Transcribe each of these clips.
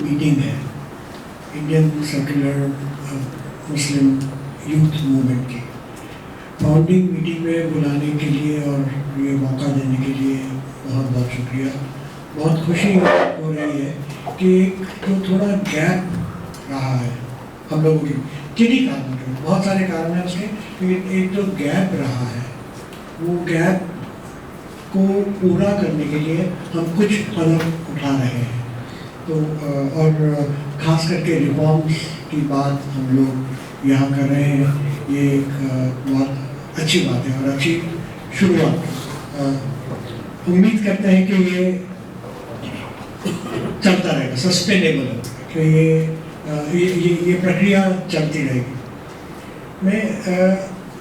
Meeting ہے Indian secular Muslim youth movement کی. Founding meeting میں بلانے کے لیے اور یہ موقع دینے کے لیے بہت بہت شکریہ. بہت خوشی ہو رہی ہے کہ ایک جو تھوڑا گیپ رہا ہے ہم لوگوں کی کنہیں کارنوں کے, بہت سارے کارن ہیں اس کے, لیکن ایک جو گیپ رہا ہے وہ گیپ کو پورا کرنے کے لیے ہم کچھ قدم اٹھا رہے ہیں. تو اور خاص کر کے ریفارمس کی بات ہم لوگ یہاں کر رہے ہیں. یہ ایک بہت اچھی بات ہے اور اچھی شروعات. امید کرتے ہیں کہ یہ چلتا رہے گا, سسٹینیبل ہے, کہ یہ پرکریا چلتی رہے گی.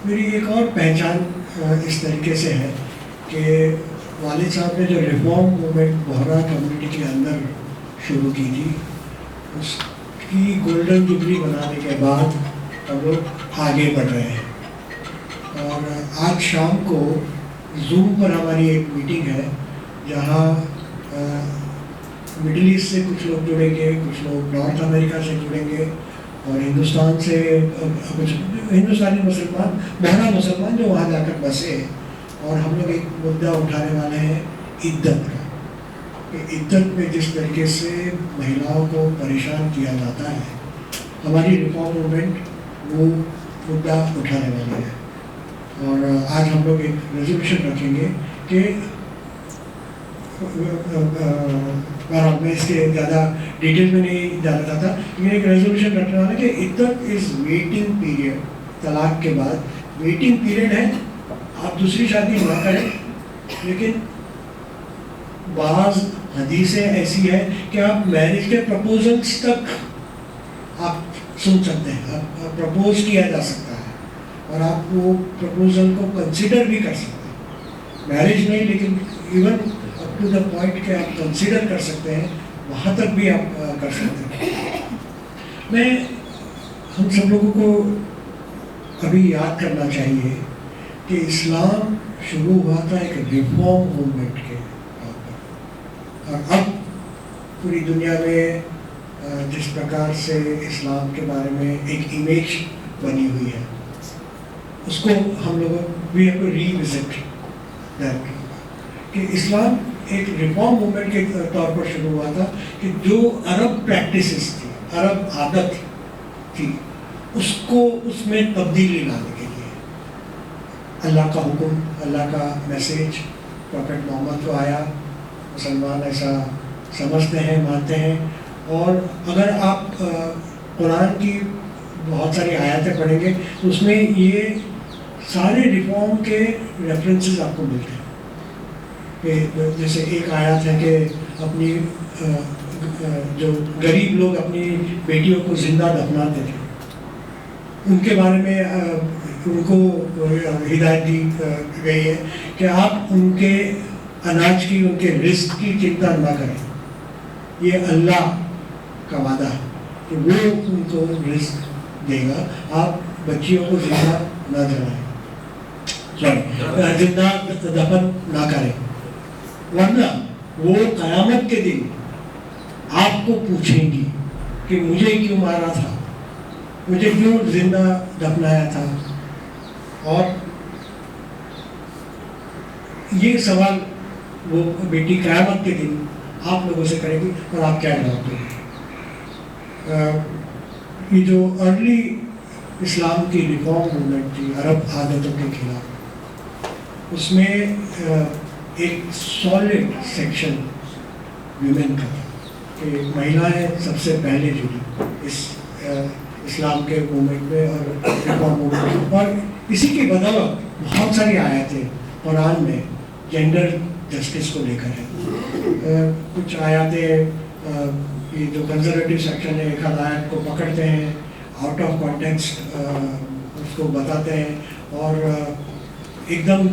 میری ایک اور پہچان اس طریقے سے ہے کہ والد صاحب نے جو ریفارم موومنٹ بہرا کمیونٹی کے اندر شروع کی تھی, اس کی گولڈن جبلی بنانے کے بعد ہم لوگ آگے بڑھ رہے ہیں. اور آج شام کو زوم پر ہماری ایک میٹنگ ہے جہاں مڈل ایسٹ سے کچھ لوگ جڑیں گے, کچھ لوگ نارتھ امریکہ سے جڑیں گے, اور ہندوستان سے کچھ ہندوستانی مسلمان, بہرا مسلمان جو وہاں جا کر بسے. اور ہم لوگ ایک مدعا اٹھانے والے ہیں عدت کا, کہ عدت میں جس طریقے سے مہیلاؤں کو پریشان کیا جاتا ہے, ہماری ریفارم موومنٹ وہ مدعا اٹھانے والے ہیں. اور آج ہم لوگ ایک ریزولوشن رکھیں گے کہ میں اس کے زیادہ ڈیٹیل میں نہیں جانا چاہتا, لیکن ایک ریزولوشن رکھنے والا کہ عدت از ویٹنگ پیریڈ. طلاق کے بعد ویٹنگ پیریڈ ہے, آپ دوسری شادی نہ کریں, لیکن بعض حدیثیں ایسی ہیں کہ آپ میرج کے پرپوزلس تک آپ سن سکتے ہیں, آپ پرپوز کیا جا سکتا ہے اور آپ وہ پرپوزل کو کنسیڈر بھی کر سکتے ہیں. میرج نہیں, لیکن even up to the point کہ آپ کنسیڈر کر سکتے ہیں, وہاں تک بھی آپ کر سکتے ہیں. میں ہم سب لوگوں کو ابھی یاد کرنا چاہیے کہ اسلام شروع ہوا تھا ایک ریفارم موومنٹ کے طور پر, اور اب پوری دنیا میں جس پرکار سے اسلام کے بارے میں ایک امیج بنی ہوئی ہے, اس کو ہم لوگوں we have to revisit that. کہ اسلام ایک ریفارم موومنٹ کے طور پر شروع ہوا تھا کہ جو عرب پریکٹسز تھی, عرب عادت تھی, اس کو اس میں تبدیلی لانے کے لیے اللہ کا حکم, اللہ کا میسیج پروفیٹ محمد کو آیا. مسلمان ایسا سمجھتے ہیں, مانتے ہیں. اور اگر آپ قرآن کی بہت ساری آیاتیں پڑھیں گے تو اس میں یہ سارے ریفارم کے ریفرنسز آپ کو ملتے ہیں. کہ جیسے ایک آیات ہے کہ اپنی جو غریب لوگ اپنی بیٹیوں کو زندہ دفناتے تھے, ان کے بارے میں ان کو ہدایت دی گئی ہے کہ آپ ان کے اناج کی, ان کے رزق کی چنتا نہ کریں. یہ اللہ کا وعدہ ہے کہ وہ ان کو رزق دے گا, آپ بچیوں کو زندہ نہ جلائیں, زندہ دفن نہ کریں, ورنہ وہ قیامت کے دن آپ کو پوچھیں گی کہ مجھے کیوں مارا تھا, مجھے کیوں زندہ دفنایا تھا. اور یہ سوال وہ بیٹی قیامت کے دن آپ لوگوں سے کرے گی, اور آپ کیا جواب دیں گے. یہ جو ارلی اسلام کی ریفارم موومنٹ تھی عرب عادتوں کے خلاف, اس میں ایک سالڈ سیکشن ویمن کا تھا کہ مہیلائیں سب سے پہلے جڑی اس اسلام کے موومنٹ میں اور ریفارم موومنٹ میں. اور اسی کی بدولت بہت ساری آیتیں قرآن میں جینڈر جسٹس کو لے کر ہے. کچھ آیاتیں یہ جو کنزرویٹو سیکشن ہے, ایک آدھ آیت کو پکڑتے ہیں, آؤٹ آف کانٹیکسٹ اس کو بتاتے ہیں اور ایک دم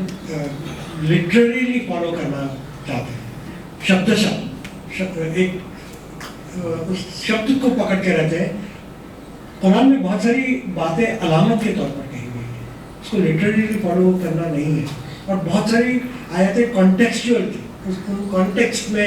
لٹرلی فالو کرنا چاہتے ہیں, شبد ایک اس شبد کو پکڑ کے رہتے ہیں. قرآن میں بہت ساری باتیں علامت کے طور پر کہی گئی ہیں, اس کو لٹرلی فالو کرنا نہیں ہے. اور بہت ساری آیتیں کانٹیکسچوئل تھی, اس کانٹیکسٹ میں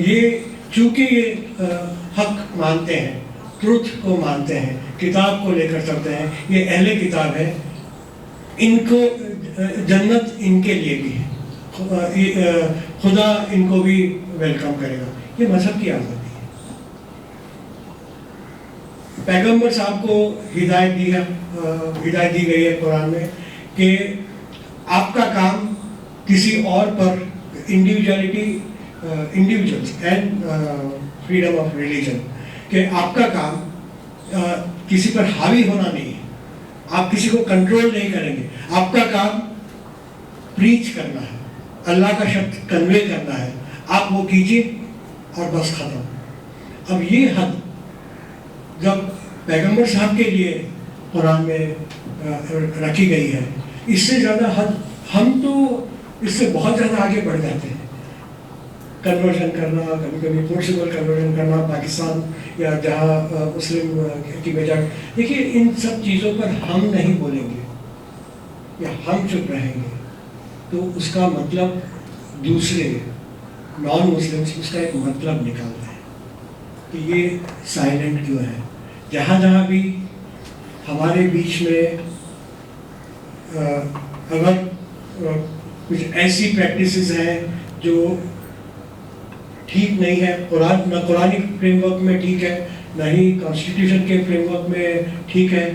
یہ چونکہ یہ حق مانتے ہیں، ٹروتھ کو مانتے ہیں، کتاب کو لے کر چلتے ہیں، یہ اہل کتاب ہے، ان کو جنت ان کے لیے بھی ہے، خدا ان کو بھی ویلکم کرے گا. یہ مذہب کی آزادی ہے. پیغمبر صاحب کو ہدایت دی گئی ہے قرآن میں کہ آپ کا کام کسی اور پر individuals and freedom of religion, کہ آپ کا کام کسی پر حاوی ہونا نہیں ہے، آپ کسی کو کنٹرول نہیں کریں گے، آپ کا کام پریچ کرنا ہے، اللہ کا شبد کنوے کرنا ہے، آپ وہ کیجیے اور بس ختم. اب یہ حد جب پیغمبر صاحب کے لیے قرآن میں رکھی گئی ہے، اس سے زیادہ حد ہم تو اس سے بہت زیادہ آگے بڑھ جاتے ہیں. کنورژن کرنا، کبھی کبھی فورسیبل کنورژن کرنا پاکستان یا جہاں مسلم کی بجائے، دیکھیے ان سب چیزوں پر ہم نہیں بولیں گے یا ہم چپ رہیں گے تو اس کا مطلب دوسرے نان مسلمس اس کا ایک مطلب نکالتے ہیں کہ یہ سائلنٹ کیوں ہے. جہاں جہاں بھی ہمارے بیچ میں اگر کچھ ایسی پریکٹسز ہیں جو ٹھیک نہیں ہے، نہ قرآنی فریم ورک میں ٹھیک ہے، نہ ہی کانسٹیٹیوشن کے فریم ورک میں ٹھیک ہے،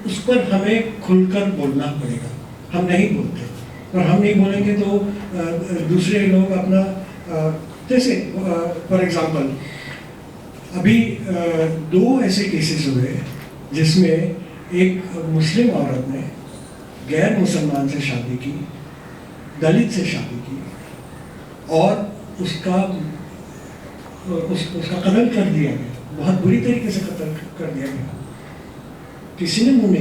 اس پر ہمیں کھل کر بولنا پڑے گا. ہم نہیں بولتے، اور ہم نہیں بولیں گے تو دوسرے لوگ اپنا جیسے فار ایگزامپل ابھی 2 ایسے کیسز ہوئے جس میں ایک مسلم عورت نے غیر مسلمان سے شادی کی، دلت سے شادی کی، اور اس کا قتل کر دیا گیا، بہت بری طریقے سے قتل کر دیا گیا. کسی نے منہ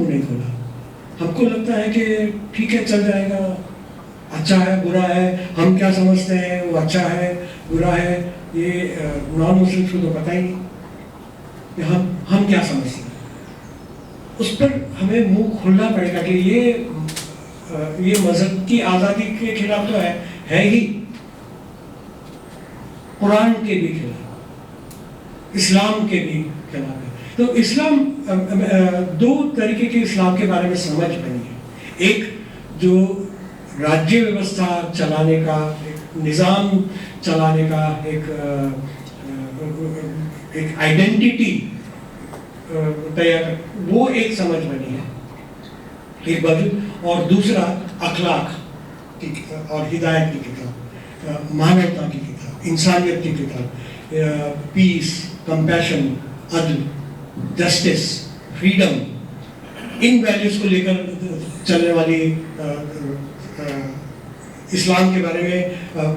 نہیں کھولا. ہم کو لگتا ہے کہ ٹھیک ہے چل جائے گا، اچھا ہے برا ہے، ہم کیا سمجھتے ہیں وہ اچھا ہے برا ہے، یہ نان مسلمس کو تو پتہ ہی نہیں کہ ہم کیا سمجھتے ہیں. اس پر ہمیں منہ کھولنا پڑے گا کہ یہ مذہب کی آزادی کے خلاف تو ہے ہی، قرآن کے بھی خلاف، اسلام کے بھی خلاف ہے. تو اسلام 2 طریقے کے اسلام کے بارے میں سمجھ بنی ہے. ایک جو راجیہ ویوستھا چلانے کا، ایک نظام چلانے کا، ایک آئیڈینٹی تیار، وہ ایک سمجھ بنی ہے ایک بازو، اور دوسرا اخلاق کی اور ہدایت کی کتاب، مانوتا کی کتاب، انسانیت کی کتاب، پیس، کمپیشن، عدل، جسٹس، فریڈم، ان ویلیوز کو لے کر چلنے والی اسلام کے بارے میں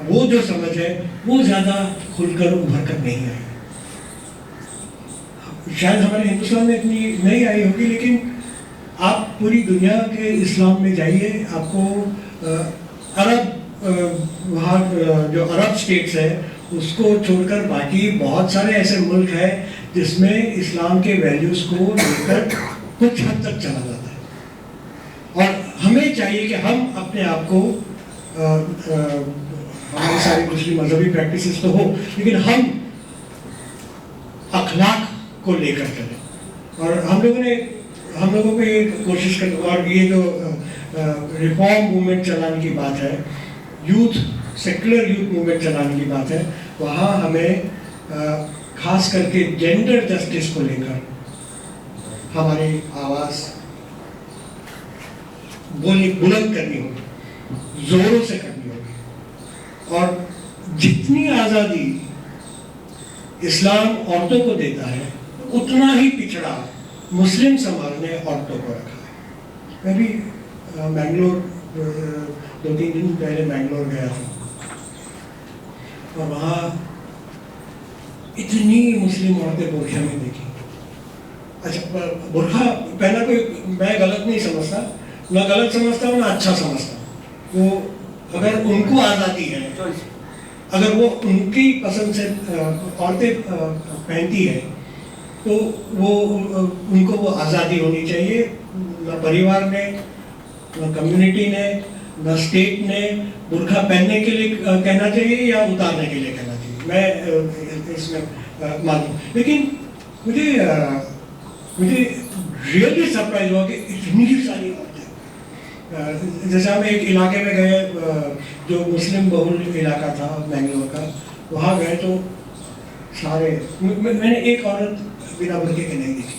وہ جو سمجھ ہے وہ زیادہ کھل کر ابھر کر نہیں آئی. شاید ہمارے ہندوستان میں اتنی نہیں آئی ہوگی، لیکن آپ پوری دنیا کے اسلام میں جائیے، آپ کو عرب وہاں جو عرب اسٹیٹس ہے اس کو چھوڑ کر باقی بہت سارے ایسے ملک ہیں جس میں اسلام کے ویلیوز کو لے کر کچھ حد تک چلا جاتا ہے. اور ہمیں چاہیے کہ ہم اپنے آپ کو، ہماری ساری دوسری مذہبی پریکٹسز تو ہو، لیکن ہم اخلاق کو لے کر چلیں. اور ہم لوگوں کو یہ کوشش کر، اور یہ جو ریفارم موومنٹ چلانے کی بات ہے، سیکولر یوتھ موومنٹ چلانے کی بات ہے، وہاں ہمیں خاص کر کے جینڈر جسٹس کو لے کر ہماری آواز بلند کرنی ہوگی، زوروں سے کرنی ہوگی. اور جتنی آزادی اسلام عورتوں کو دیتا ہے اتنا ہی پچھڑا مسلم سماج نے عورتوں کو رکھا ہے. میں بھی بنگلور 2-3 دن پہلے بنگلور گیا تھا، اور وہاں اتنی مسلم عورتیں برقعہ میں دیکھی. اچھا برقعہ پہنا کوئی میں غلط نہیں سمجھتا، نہ غلط سمجھتا ہوں نہ اچھا سمجھتا ہوں. وہ اگر ان کو آزادی ہے، اگر وہ ان کی پسند سے عورتیں پہنتی ہے تو وہ ان کو وہ آزادی ہونی چاہیے. نہ پریوار نے، نہ کمیونٹی نے، نہ اسٹیٹ نے برقع پہننے کے لیے کہنا چاہیے یا اتارنے کے لیے کہنا چاہیے، میں اس میں مانوں. لیکن مجھے ریئلی سرپرائز ہوا کہ اتنی ساری عورتیں. جیسے ہم ایک علاقے میں گئے جو مسلم بہل علاقہ تھا بنگلور کا، وہاں گئے تو سارے، میں نے ایک عورت بنا برقعے کے نہیں دیکھی.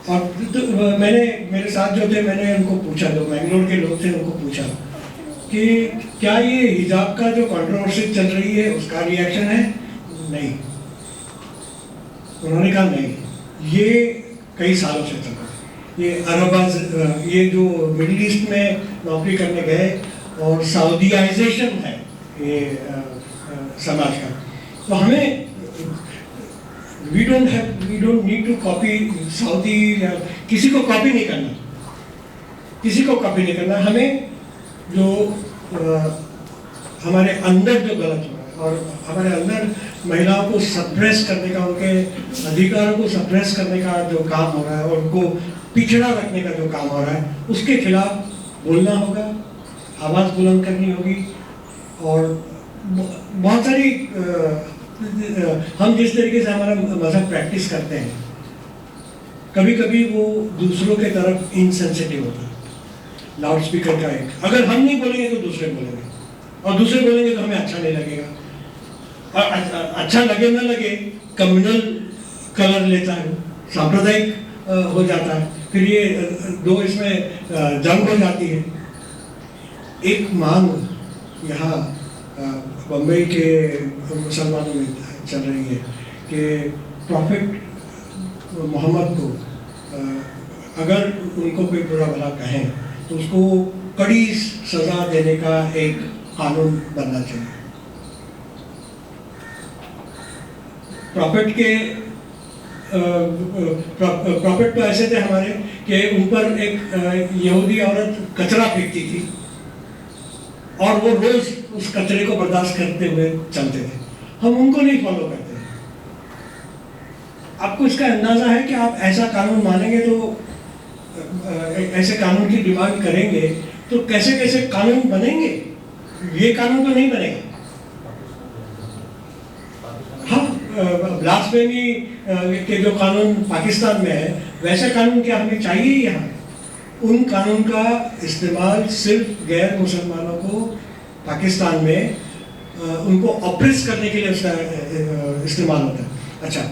اور میں نے میرے ساتھ جو تھے، میں نے ان کو پوچھا، جو بنگلور کے لوگ تھے ان کو پوچھا کہ کیا یہ حجاب کا جو کنٹروورسی چل رہی ہے اس کا ریئیکشن ہے؟ نہیں. انہوں نے کہا نہیں، یہ کئی سالوں سے چل رہا ہے. یہ عرباز، یہ جو مڈل ایسٹ میں نوکری کرنے گئے، اور سعودیائزیشن ہے یہ سماج کا. تو ہمیں we don't need to copy سعودی، کسی کو کاپی نہیں کرنا. ہمیں جو ہمارے اندر جو غلط ہو رہا ہے، اور ہمارے اندر مہیلاؤں کو سپریس کرنے کا، ان کے ادھیکاروں کو سپریس کرنے کا جو کام ہو رہا ہے، اور ان کو پچھڑا رکھنے کا جو کام ہو رہا ہے، اس کے خلاف بولنا ہوگا، آواز بلند کرنی ہوگی. اور بہت ساری ہم جس طریقے سے ہمارا مذہب پریکٹس کرتے ہیں، کبھی کبھی وہ دوسروں کے طرف انسینسٹیو ہوتا ہے. لاؤڈ اسپیکر کا ایک، اگر ہم نہیں بولیں گے تو دوسرے بولیں گے، اور دوسرے بولیں گے تو ہمیں اچھا نہیں لگے گا. اور اچھا لگے نہ لگے، کمیونل کلر لیتا ہے، سامپردائک ہو جاتا ہے. پھر یہ دو اس میں جنگ ہو جاتی ہے. ایک مانگ یہاں بمبئی کے مسلمانوں میں چل رہی ہے کہ پروفٹ محمد کو اگر ان کو کوئی برا بھلا کہیں تو اس کو کڑی سزا دینے کا ایک قانون بننا چاہیے. پروفٹ تو ایسے تھے ہمارے کہ ان پر ایک یہودی عورت کچرا پھینکتی تھی، اور وہ روز اس کچرے کو برداشت کرتے ہوئے چلتے تھے. ہم ان کو نہیں فالو کرتے. آپ کو اس کا اندازہ ہے کہ آپ ایسا قانون مانیں گے تو ایسے قانون کی ڈیمانڈ کریں گے تو کیسے کیسے قانون بنیں گے؟ یہ قانون تو نہیں بنے گا. ہم بلاسفیمی کے جو قانون پاکستان میں ہے، ویسے قانون کیا ہمیں چاہیے یہاں؟ ان قانون کا استعمال صرف غیر مسلمانوں کو پاکستان میں ان کو اپریس کرنے کے لیے اس کا استعمال ہوتا ہے. اچھا،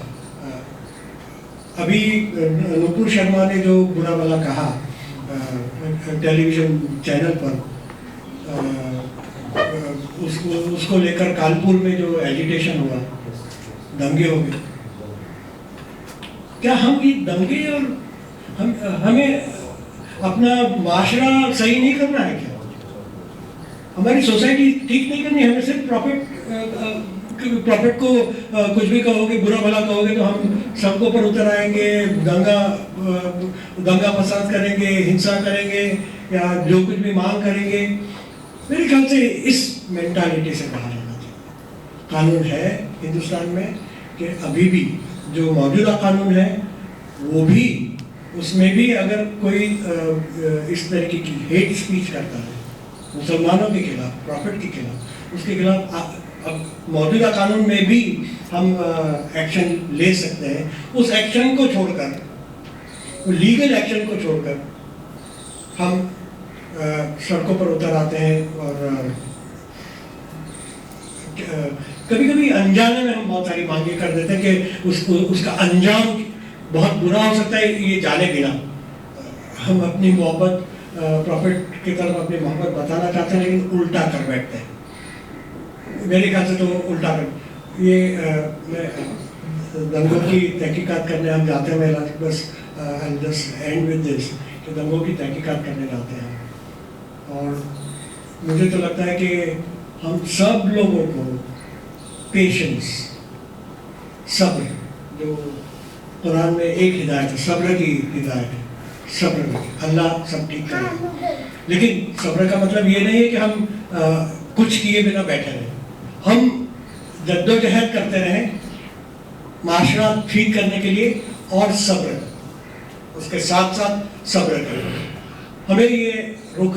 ابھی نپور شرما نے جو برا بھلا کہا ٹیلی ویژن چینل پر، اس کو لے کر کانپور میں جو ایجیٹیشن ہوا، دنگے ہو گئے. کیا ہم یہ دنگے اور ہمیں اپنا معاشرہ صحیح نہیں کرنا ہے؟ کیا ہماری سوسائٹی ٹھیک نہیں کرنی؟ ہمیں صرف پروفٹ کو کچھ بھی کہو گے، برا بھلا کہو گے تو ہم سڑکوں پر اتر آئیں گے، دنگا فساد کریں گے، ہنسا کریں گے، یا جو کچھ بھی مانگ کریں گے. میرے خیال سے اس مینٹالٹی سے باہر آنا چاہیے. قانون ہے ہندوستان میں کہ ابھی بھی جو موجودہ قانون ہے وہ بھی، اس میں بھی اگر کوئی اس طریقے کی ہیٹ اسپیچ کرتا ہے مسلمانوں کے خلاف، پروفٹ کے خلاف، اس کے خلاف اب موجودہ قانون میں بھی ہم ایکشن لے سکتے ہیں. اس ایکشن کو چھوڑ کر، لیگل ایکشن کو چھوڑ کر ہم سڑکوں پر اتر آتے ہیں، اور کبھی کبھی انجانے میں ہم بہت ساری مانگیں کر دیتے ہیں کہ اس کا انجام بہت برا ہو سکتا ہے یہ جانے بنا. ہم اپنی محبت پروفٹ کی طرف اپنی محبت بتانا چاہتے ہیں، لیکن الٹا کر بیٹھتے ہیں. میرے خیال سے تو الٹا کر، یہ دنگوں کی تحقیقات کرنے ہم جاتے ہیں. میں بس جسٹ اینڈ ود دس کہ دنگوں کی تحقیقات کرنے جاتے ہیں، اور مجھے تو لگتا ہے کہ ہم سب لوگوں کو پیشنس، صبر، جو قرآن میں ایک ہدایت ہے، صبر کی ہدایت ہے، صبر کی، اللہ سب ٹھیک کرے. لیکن صبر کا مطلب یہ نہیں ہے کہ ہم کچھ کیے بنا بیٹھے رہیں. ہم جدوجہد کرتے رہیں معاشرہ ٹھیک کرنے کے لیے، اور صبر، اس کے ساتھ ساتھ صبر کریں. ہمیں یہ رخ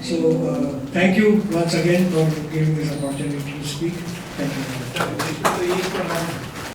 So thank you once again for giving this opportunity to speak. Thank you.